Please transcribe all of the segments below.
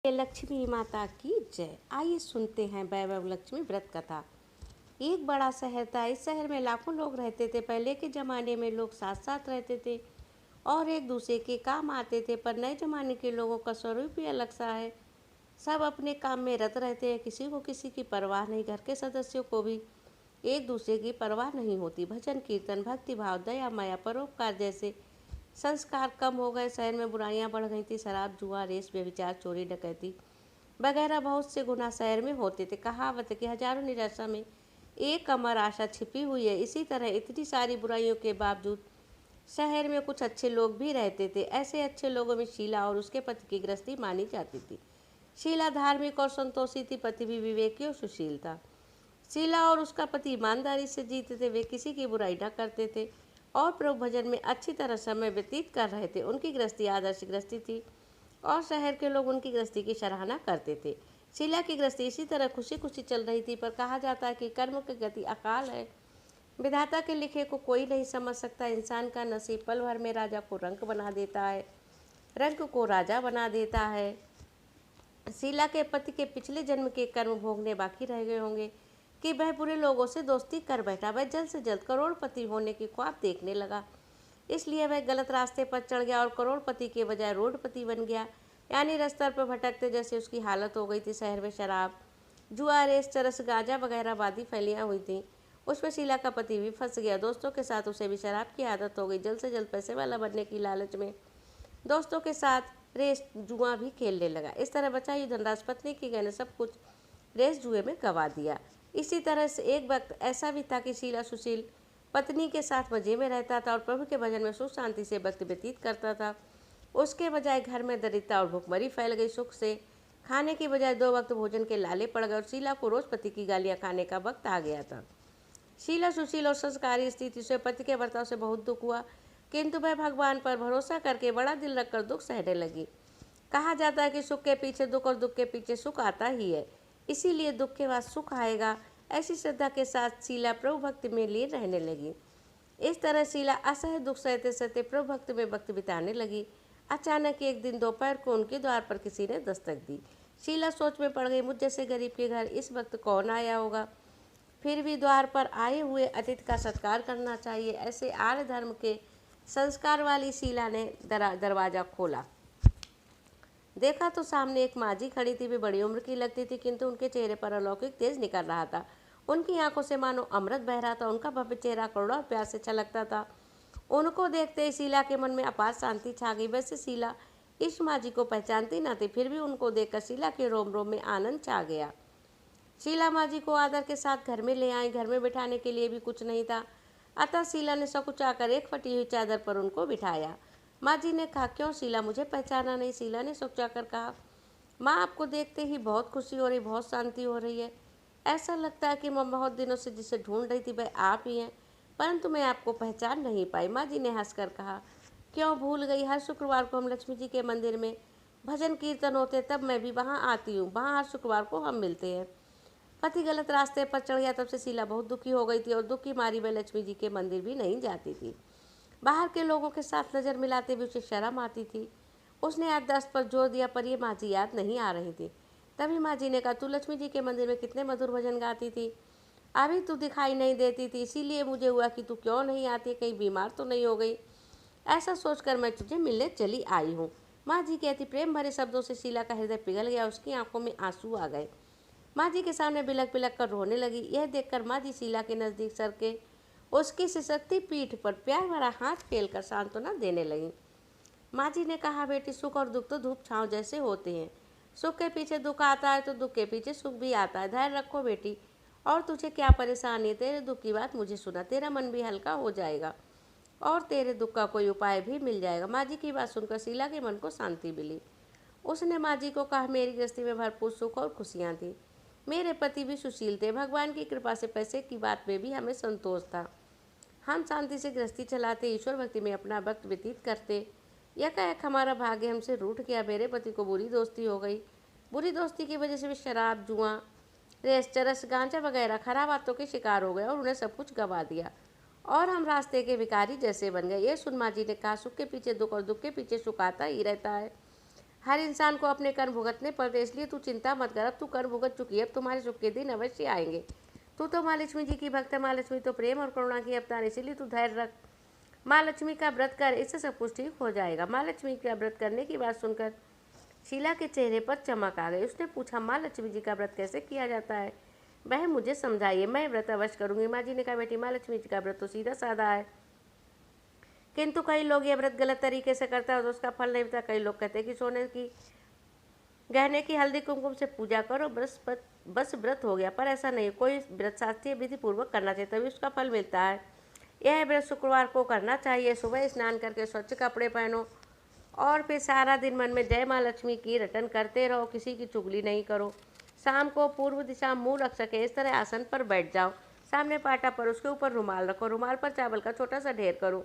लक्ष्मी माता की जय। आइए सुनते हैं वैभव लक्ष्मी व्रत कथा। एक बड़ा शहर था। इस शहर में लाखों लोग रहते थे। पहले के ज़माने में लोग साथ साथ रहते थे और एक दूसरे के काम आते थे, पर नए ज़माने के लोगों का स्वरूप ही अलग सा है। सब अपने काम में रत रहते हैं, किसी को किसी की परवाह नहीं। घर के सदस्यों को भी एक दूसरे की परवाह नहीं होती। भजन कीर्तन, भक्ति भाव, दया माया, परोपकार जैसे संस्कार कम हो गए। शहर में बुराइयां बढ़ गई थी। शराब, जुआ, रेस, व्यभिचार, चोरी, डकैती वगैरह बहुत से गुनाह शहर में होते थे। कहावत है कि हजारों निराशा में एक अमर आशा छिपी हुई है। इसी तरह इतनी सारी बुराइयों के बावजूद शहर में कुछ अच्छे लोग भी रहते थे। ऐसे अच्छे लोगों में शीला और उसके पति की गृहस्थी मानी जाती थी। शीला धार्मिक और संतोषी थी, पति भी विवेकी और सुशील था। शीला और उसका पति ईमानदारी से जीते थे। वे किसी की बुराई न करते थे और प्रभु भजन में अच्छी तरह समय व्यतीत कर रहे थे। उनकी गृहस्थी आदर्श गृहस्थी थी और शहर के लोग उनकी गृहस्थी की सराहना करते थे। शीला की गृहस्थी इसी तरह खुशी खुशी चल रही थी, पर कहा जाता है कि कर्म की गति अकाल है। विधाता के लिखे को कोई नहीं समझ सकता। इंसान का नसीब पल भर में राजा को रंक बना देता है, रंक को राजा बना देता है। शीला के पति के पिछले जन्म के कर्म भोगने बाकी रह गए होंगे कि वह बुरे लोगों से दोस्ती कर बैठा। वह जल्द से जल्द करोड़पति होने की ख्वाब देखने लगा, इसलिए वह गलत रास्ते पर चढ़ गया और करोड़पति के बजाय रोडपति बन गया, यानी रास्ते पर भटकते जैसे उसकी हालत हो गई थी। शहर में शराब, जुआ, रेस, चरस, गांजा वगैरह बादी फैलियाँ हुई थी। उसमें शीला का पति भी फंस गया। दोस्तों के साथ उसे भी शराब की आदत हो गई। जल्द से जल्द पैसे वाला बनने की लालच में दोस्तों के साथ रेस जुआ भी खेलने लगा। इस तरह बचा ही धनराज पत्नी की गहने सब कुछ रेस जुए में गवा दिया। इसी तरह से एक वक्त ऐसा भी था कि शीला सुशील पत्नी के साथ मजे में रहता था और प्रभु के भजन में सुख शांति से वक्त व्यतीत करता था। उसके बजाय घर में दरिद्रता और भुखमरी फैल गई। सुख से खाने की बजाय 2 वक्त भोजन के लाले पड़ गए और शीला को रोज पति की गालियां खाने का वक्त आ गया था। शीला सुशील और संस्कारी स्थिति से पति के बर्ताव से बहुत दुख हुआ, किंतु वह भगवान पर भरोसा करके बड़ा दिल रखकर दुख सहने लगी। कहा जाता है कि सुख के पीछे दुख और दुख के पीछे सुख आता ही है, इसीलिए दुख के बाद सुख आएगा। ऐसी श्रद्धा के साथ शीला प्रभु भक्ति में लीन रहने लगी। इस तरह शीला असह्य दुख सहते सहते प्रभु भक्ति में वक्त बिताने लगी। अचानक एक दिन दोपहर को उनके द्वार पर किसी ने दस्तक दी। शीला सोच में पड़ गई, मुझ जैसे गरीब के घर इस वक्त कौन आया होगा। फिर भी द्वार पर आए हुए अतिथि का सत्कार करना चाहिए। ऐसे आर्य धर्म के संस्कार वाली शीला ने दरवाजा खोला। देखा तो सामने एक माझी खड़ी थी। वे बड़ी उम्र की लगती थी, किंतु उनके चेहरे पर अलौकिक तेज निकल रहा था। उनकी आंखों से मानो अमृत बह रहा था। उनका भव्य चेहरा करुणा और प्यार से छलकता था। उनको देखते ही शीला के मन में अपार शांति छा गई। वैसे शीला इस माझी को पहचानती न थी, फिर भी उनको देखकर शीला के रोम रोम में आनंद छा गया। शीला माझी को आदर के साथ घर में ले आई। घर में बिठाने के लिए भी कुछ नहीं था, अतः शीला ने सकुचाकर एक फटी हुई चादर पर उनको बिठाया। माँ जी ने कहा, क्यों शीला, मुझे पहचाना नहीं? शीला ने सकुचाकर कहा, माँ आपको देखते ही बहुत खुशी हो रही, बहुत शांति हो रही है। ऐसा लगता है कि मैं बहुत दिनों से जिसे ढूंढ रही थी वह आप ही हैं, परंतु मैं आपको पहचान नहीं पाई। माँ जी ने हंसकर कहा, क्यों भूल गई? हर शुक्रवार को हम लक्ष्मी जी के मंदिर में भजन कीर्तन होते, तब मैं भी वहाँ आती हूँ। वहाँ हर शुक्रवार को हम मिलते हैं। पति गलत रास्ते पर चढ़ गया, तब से शीला बहुत दुखी हो गई थी और दुख की मारी वह लक्ष्मी जी के मंदिर भी नहीं जाती थी। बाहर के लोगों के साथ नज़र मिलाते भी उसे शर्म आती थी। उसने याददाश्त पर जोर दिया, पर ये माँ जी याद नहीं आ रही थी। तभी माँ जी ने कहा, तू लक्ष्मी जी के मंदिर में कितने मधुर भजन गाती थी, अभी तू दिखाई नहीं देती थी, इसीलिए मुझे हुआ कि तू क्यों नहीं आती, कहीं बीमार तो नहीं हो गई। ऐसा सोचकर मैं तुझे मिलने चली आई हूँ। माँ जी कहती प्रेम भरे शब्दों से शीला का हृदय पिघल गया। उसकी आंखों में आंसू आ गए। माँ जी के सामने बिलक बिलक कर रोने लगी। यह देखकर माँ जी शीला के नज़दीक सर के उसकी सिसकती पीठ पर प्यार भरा हाथ फेलकर सांत्वना देने लगी। माँ जी ने कहा, बेटी, सुख और दुख तो धूप छांव जैसे होते हैं। सुख के पीछे दुख आता है तो दुख के पीछे सुख भी आता है। धैर्य रखो बेटी। और तुझे क्या परेशानी है? तेरे दुख की बात मुझे सुना, तेरा मन भी हल्का हो जाएगा और तेरे दुख का कोई उपाय भी मिल जाएगा। माँ जी की बात सुनकर शीला के मन को शांति मिली। उसने माँ जी को कहा, मेरी गृहस्थी में भरपूर सुख और खुशियाँ थी। मेरे पति भी सुशील थे। भगवान की कृपा से पैसे की बात में भी हमें संतोष था। हम शांति से गृहस्थी चलाते, ईश्वर भक्ति में अपना वक्त व्यतीत करते। एकाएक हमारा भाग्य हमसे रूठ गया। मेरे पति को बुरी दोस्ती हो गई। बुरी दोस्ती की वजह से वे शराब, जुआ, रेस, चरस, गांजा वगैरह खराब बातों के शिकार हो गए और उन्हें सब कुछ गंवा दिया और हम रास्ते के भिखारी जैसे बन गए। ये सुन माँ जी ने कहा, सुख के पीछे दुख और दुख के पीछे सुख आता ही रहता है। हर इंसान को अपने कर्म भुगतने पड़ते, इसलिए तू चिंता मत कर, अब तू कर्म भुगत चुकी है, अब तुम्हारे सुख के दिन अवश्य आएंगे। तू तो माँ लक्ष्मी जी की भक्त है, माँ लक्ष्मी तो प्रेम और करुणा की अवतार, इसीलिए तू धैर्य रख, माँ लक्ष्मी का व्रत कर, इससे सब कुछ ठीक हो जाएगा। माँ लक्ष्मी का व्रत करने की बात सुनकर शीला के चेहरे पर चमक आ गई। उसने पूछा, माँ लक्ष्मी जी का व्रत कैसे किया जाता है? वह मुझे समझाइए, मैं व्रत अवश्य करूंगी। माँ जी ने कहा, बेटी माँ लक्ष्मी जी का व्रत तो सीधा साधा है, किंतु कई लोग ये व्रत गलत तरीके से करता है तो उसका फल नहीं मिलता। कई लोग कहते हैं कि सोने की गहने की हल्दी कुमकुम से पूजा करो, बस व्रत हो गया, पर ऐसा नहीं। कोई व्रत शास्त्रीय विधि पूर्वक करना चाहिए, तभी उसका फल मिलता है। यह व्रत शुक्रवार को करना चाहिए। सुबह स्नान करके स्वच्छ कपड़े पहनो और फिर सारा दिन मन में जय माँ लक्ष्मी की रटन करते रहो, किसी की चुगली नहीं करो। शाम को पूर्व दिशा मुंह रख सके इस तरह आसन पर बैठ जाओ, सामने पाटा पर उसके ऊपर रुमाल रखो, रुमाल पर चावल का छोटा सा ढेर करो,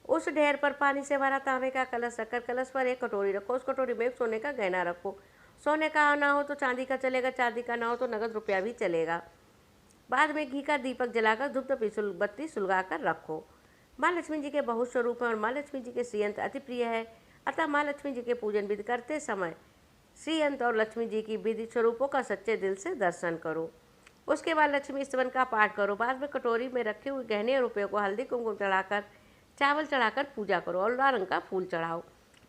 उस ढेर पर पानी से भरा तांबे का कलश रखकर कलश पर एक कटोरी रखो, उस कटोरी में एक सोने का गहना रखो। सोने का ना हो तो चांदी का चलेगा, चांदी का ना हो तो नगद रुपया भी चलेगा। बाद में घी का दीपक जलाकर धूप बत्ती सुलगा कर रखो। माँ लक्ष्मी जी के बहुत स्वरूप हैं और माँ लक्ष्मी जी के श्रीयंत्र अति प्रिय है, अतः माँ लक्ष्मी जी के पूजन विधि करते समय श्रीयंत्र और लक्ष्मी जी की विधि स्वरूपों का सच्चे दिल से दर्शन करो। उसके बाद लक्ष्मी स्तवन का पाठ करो। बाद में कटोरी में रखे हुए गहने और रुपये को हल्दी कुमकुम चढ़ाकर, चावल चढ़ाकर पूजा करो और लाल रंग का फूल चढ़ाओ।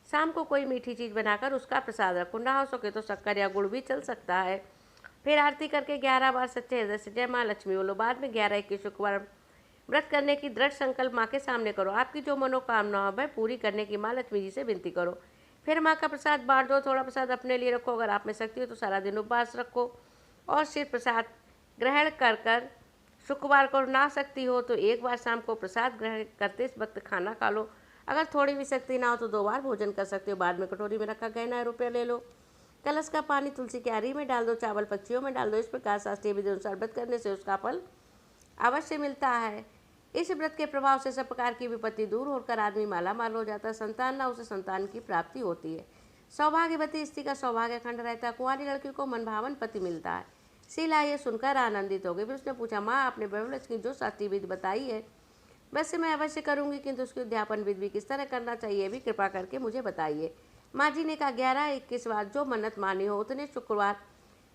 शाम को कोई मीठी चीज़ बनाकर उसका प्रसाद रखो, ना हो सके तो शक्कर या गुड़ भी चल सकता है। फिर आरती करके 11 बार सच्चे हृदय से जय माँ लक्ष्मी बोलो। बाद में 11-21 शुक्रवार व्रत करने की दृढ़ संकल्प माँ के सामने करो। आपकी जो मनोकामना हो वह पूरी करने की माँ लक्ष्मी जी से विनती करो। फिर माँ का प्रसाद बांट दो, थोड़ा प्रसाद अपने लिए रखो, अगर आप में शक्ति हो तो सारा दिन उपवास रखो और सिर्फ प्रसाद ग्रहण कर कर शुक्रवार को ना शक्ति हो तो एक बार शाम को प्रसाद ग्रहण करते इस वक्त खाना खा लो। अगर थोड़ी भी शक्ति ना हो तो 2 बार भोजन कर सकते हो। बाद में कटोरी में रखा गहना रुपये ले लो, कलश का पानी तुलसी की आरी में डाल दो, चावल पक्षियों में डाल दो। इस प्रकार शास्त्रीय विधि अनुसार व्रत करने से उसका फल अवश्य मिलता है। इस व्रत के प्रभाव से सब प्रकार की विपत्ति दूर होकर आदमी माला माल हो जाता है, संतान ना उसे संतान की प्राप्ति होती है, सौभाग्यवती स्त्री का सौभाग्य खंड रहता है, कुंवारी लड़की को मनभावन पति मिलता है। शीला ये सुनकर आनंदित हो गई। फिर उसने पूछा, माँ आपने वैवलक्ष्मी की जो शास्त्रीय विधि बताई है वैसे मैं अवश्य करूंगी, किंतु उसके उद्यापन विधि भी किस तरह करना चाहिए भी कृपा करके मुझे बताइए। माँ जी ने कहा, 11-21 बार जो मन्नत मानी हो उतने शुक्रवार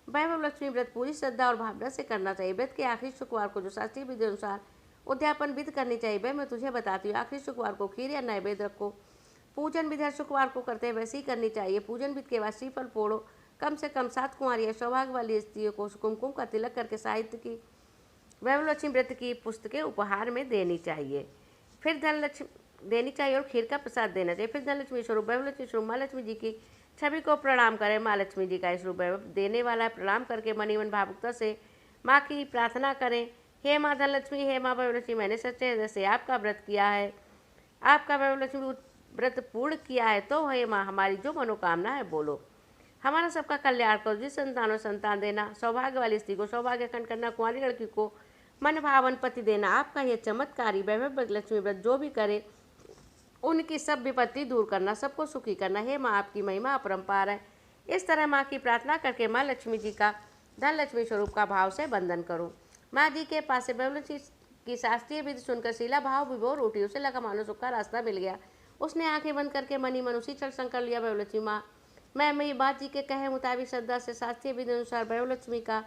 वैभव लक्ष्मी व्रत पूरी श्रद्धा और भावना से करना चाहिए। व्रत के आखिरी शुक्रवार को जो शास्त्रीय विधि अनुसार उद्यापन विधि करनी चाहिए वह मैं तुझे बताती हूँ। आखिरी शुक्रवार को खीर या नैवेद्य रखो। पूजन विधि हर शुक्रवार को करते हैं वैसे ही करनी चाहिए। पूजन विधि के बाद श्रीफल फोड़ो। कम से कम 7 कुंवारी या सौभाग्य वाली स्त्रियों को कुमकुम का तिलक करके साहित्य की वैभवलक्ष्मी व्रत की पुस्तकें उपहार में देनी चाहिए। फिर धनलक्ष्मी देनी चाहिए और खीर का प्रसाद देना चाहिए। फिर धनलक्ष्मी स्वरूप वैभवलक्ष्मी स्वरूप माँ लक्ष्मी जी की छवि को प्रणाम करें। माँ लक्ष्मी जी का स्वरूप वैभव देने वाला है, प्रणाम करके मनी मन भावुकता से माँ की प्रार्थना करें, हे माँ धनलक्ष्मी, हे माँ वैभवलक्ष्मी, मैंने सच्चे हृदय से आपका व्रत किया है, आपका वैभवलक्ष्मी व्रत पूर्ण किया है, तो हे माँ हमारी जो मनोकामना है बोलो। हमारा सबका कल्याण करो, जिस संतान और संतान देना, सौभाग्य वाली स्त्री को सौभाग्य खंड करना, कुंवारी लड़की को मन भावन पति देना। आपका यह चमत्कारी वैभव लक्ष्मी व्रत जो भी करे उनकी सब विपत्ति दूर करना, सबको सुखी करना। हे माँ आपकी महिमा अपरंपार है। इस तरह माँ की प्रार्थना करके माँ लक्ष्मी जी का धन लक्ष्मी स्वरूप का भाव से वंदन करो। माँ जी के पास से वैभवलक्ष्मी की शास्त्रीय विधि सुनकर शीला भाव विभोर उठी। उसे लगा मानो सुख का रास्ता मिल गया। उसने आंखें बंद करके मनी मन उसी क्षण संकल्प लिया, वैभवलक्ष्मी माँ मैं मेरी बात जी के कहे मुताबिक श्रद्धा से शास्त्रीय विधि अनुसार वैभवलक्ष्मी का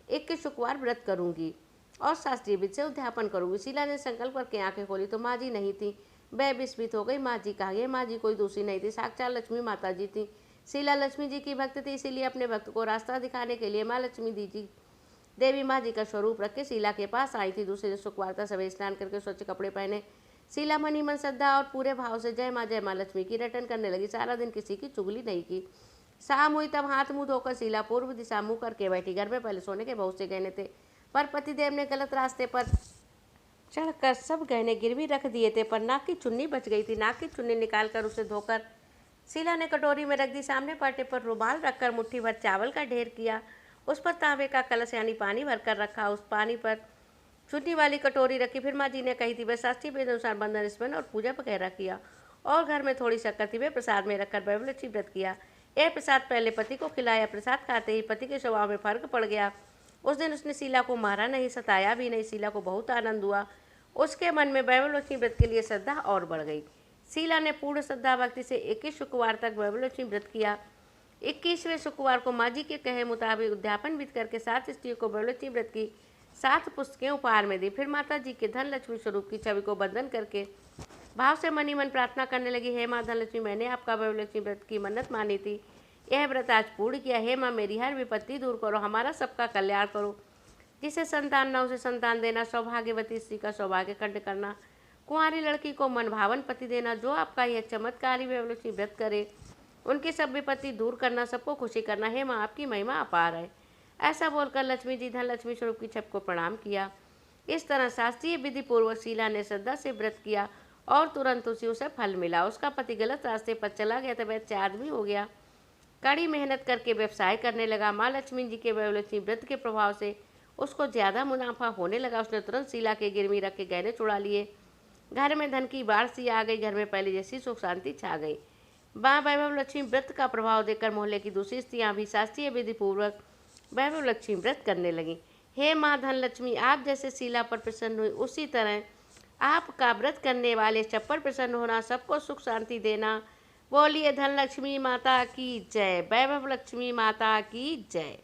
21 शुक्रवार व्रत करूंगी और शास्त्रीय विधि से उद्यापन करूंगी। शीला ने संकल्प करके आंखें खोली तो माँ जी नहीं थी। वह विस्मित हो गई। माँ जी कहा, ये माँ जी कोई दूसरी नहीं थी, साक्षात लक्ष्मी माता जी थी। शीला लक्ष्मी जी की भक्त थी, इसीलिए अपने भक्त को रास्ता दिखाने के लिए माँ लक्ष्मी जी देवी माँ जी का स्वरूप रख के शीला के पास आई थी। दूसरे शुक्रवार था, सभी स्नान करके स्वच्छ कपड़े पहने शीला मनी मन श्रद्धा और पूरे भाव से जय माँ लक्ष्मी की रटन करने लगी। सारा दिन किसी की चुगली नहीं की। शाम हुई तब हाथ मुंह धोकर शीला पूर्व दिशा मुँह करके बैठी। घर में पहले सोने के बहुत से गहने थे, पर पतिदेव ने गलत रास्ते पर चढ़कर सब गहने गिरवी रख दिए थे, पर नाक की चुन्नी बच गई थी। नाक की चुन्नी निकालकर उसे धोकर शीला ने कटोरी में रख दी। सामने पाटे पर रुमाल रखकर मुट्ठी भर चावल का ढेर किया, उस पर तांबे का कलश यानी पानी भरकर रखा, उस पानी पर चुन्नी वाली कटोरी रखी। फिर माँ जी ने कही थी वह शास्त्रीय विधि अनुसार बंधन स्मरण और पूजा वगैरह किया और घर में थोड़ी शक्कर थी वे प्रसाद में रखकर वैभवलक्ष्मी व्रत किया। यह प्रसाद पहले पति को खिलाया। प्रसाद खाते ही पति के स्वभाव में फर्क पड़ गया। उस दिन उसने शीला को मारा नहीं, सताया भी नहीं। शीला को बहुत आनंद हुआ। उसके मन में वैभवलक्ष्मी व्रत के लिए श्रद्धा और बढ़ गई। शीला ने पूर्ण श्रद्धा भक्ति से 21 शुक्रवार तक वैभवलक्ष्मी व्रत किया। 21वें शुक्रवार को माँ जी के कहे मुताबिक उद्यापन विधि करके 7 स्त्रियों को वरलक्ष्मी व्रत की 7 पुस्तकें उपहार में दी। फिर माता जी के धन लक्ष्मी स्वरूप की छवि को बंधन करके भाव से मनी मन प्रार्थना करने लगी, हे माँ धन लक्ष्मी, मैंने आपका वरलक्ष्मी व्रत की मन्नत मानी थी, यह व्रत आज पूर्ण किया। हे माँ, मेरी हर विपत्ति दूर करो, हमारा सबका कल्याण करो। जिसे संतान न उसे संतान देना, सौभाग्यवती स्त्री का सौभाग्य खंड करना, कुंवारी लड़की को मन भावन पति देना। जो आपका यह चमत्कारी वरलक्ष्मी व्रत करे उनकी सब विपत्ति दूर करना, सबको खुशी करना। हे माँ, आपकी महिमा अपार है। ऐसा बोलकर लक्ष्मी जी धन लक्ष्मी स्वरूप की छप को प्रणाम किया। इस तरह शास्त्रीय विधि पूर्वक शीला ने श्रद्धा से व्रत किया और तुरंत उसे फल मिला। उसका पति गलत रास्ते पर चला गया था, वह 4 आदमी हो गया। कड़ी मेहनत करके व्यवसाय करने लगा। माँ लक्ष्मी जी के वरलक्ष्मी व्रत के प्रभाव से उसको ज़्यादा मुनाफा होने लगा। उसने तुरंत शीला के गिरवी रख के गहने चुरा लिए। घर में धन की बाढ़ सी आ गई। घर में पहले जैसी सुख शांति छा गई। माँ वैभव लक्ष्मी व्रत का प्रभाव देखकर मोहल्ले की दूसरी स्त्रियां भी शास्त्रीय विधि पूर्वक वैभव लक्ष्मी व्रत करने लगी। हे माँ धन लक्ष्मी, आप जैसे शीला पर प्रसन्न हुई, उसी तरह आपका व्रत करने वाले सब पर प्रसन्न होना, सबको सुख शांति देना। बोलिए धन लक्ष्मी माता की जय, वैभव लक्ष्मी माता की जय।